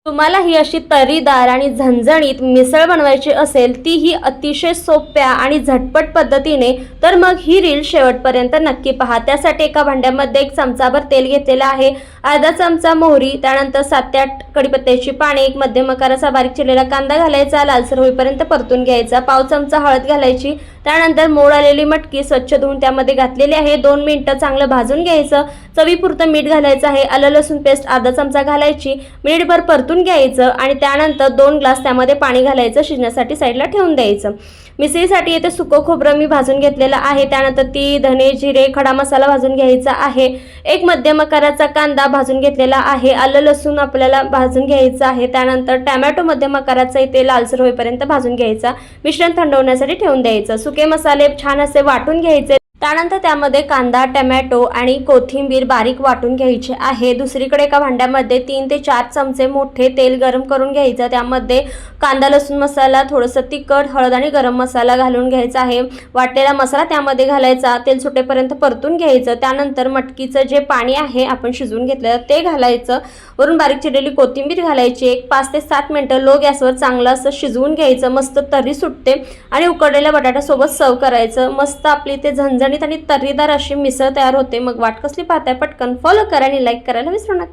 तुम्हाला ही अशी तर्रीदार आणि झणझणीत मिसळ बनवायची असेल, तीही अतिशय सोप्या आणि झटपट पद्धतीने, तर मग ही रील शेवटपर्यंत नक्की पहा। त्यासाठी एका भांड्यामध्ये 1 चमचाभर तेल घेतलेलं आहे, अर्धा चमचा मोहरी, त्यानंतर 7 ते 8 कढीपत्त्याची पाने, एक मध्यम आकाराचा बारीक चिरलेला कांदा घालायचा, लालसर होईपर्यंत परतून घ्यायचा, पाव चमचा हळद घालायची, त्यानंतर मोड आलेली मटकी स्वच्छ धुवून त्यामध्ये घातलेली आहे, 2 मिनिटं चांगलं भाजून घ्यायचं, चवीपुरतं मीठ घालायचं आहे, आलं लसूण पेस्ट अर्धा चमचा घालायची, मिनिटभर परतून घ्यायचं आणि त्यानंतर 2 ग्लास त्यामध्ये पाणी घालायचं, शिजण्यासाठी साईडला ठेवून द्यायचं। मिसळीसाठी येथे सुकं खोबरं मी भाजून घेतलेलं आहे, त्यानंतर ती धने जिरे खडा मसाला भाजून घ्यायचा आहे, एक मध्यम आकाराचा कांदा भाजून घेतलेला आहे, आलं लसूण आपल्याला भाजून घ्यायचं आहे, त्यानंतर टोमॅटो मध्यम आकाराचा इथे लालसर होईपर्यंत भाजून घ्यायचा, मिश्रण थंड होण्यासाठी ठेवून द्यायचं। सुके मसाले छान असे वाटून घ्यायचे, त्यानंतर त्यामध्ये कांदा टोमॅटो आणि कोथिंबीर बारीक वाटून घ्यायची आहे। दुसरीकडे एका भांड्यामध्ये 3 ते 4 चमचे मोठे तेल गरम करून घ्यायचं, त्यामध्ये कांदा लसूण मसाला, थोडंसं तिखट, हळद आणि गरम मसाला घालून घ्यायचा आहे, वाटलेला मसाला त्यामध्ये घालायचा, तेल सुटेपर्यंत परतून घ्यायचं, त्यानंतर मटकीचं जे पाणी आहे आपण शिजवून घेतलेलं ते घालायचं, वरून बारीक चिरलेली कोथिंबीर घालायची, एक 5 ते 7 मिनिटं लो गॅसवर चांगलं असं शिजवून घ्यायचं, मस्त तर्री सुटते आणि उकडलेल्या बटाट्यासोबत सर्व करायचं। मस्त आपली ते झणझणीत आणि तर्रीदार अशी मिसळ तयार होते। मग वाट कसली पाहताय, पटकन फॉलो करा आणि लाईक करायला विसरू नका।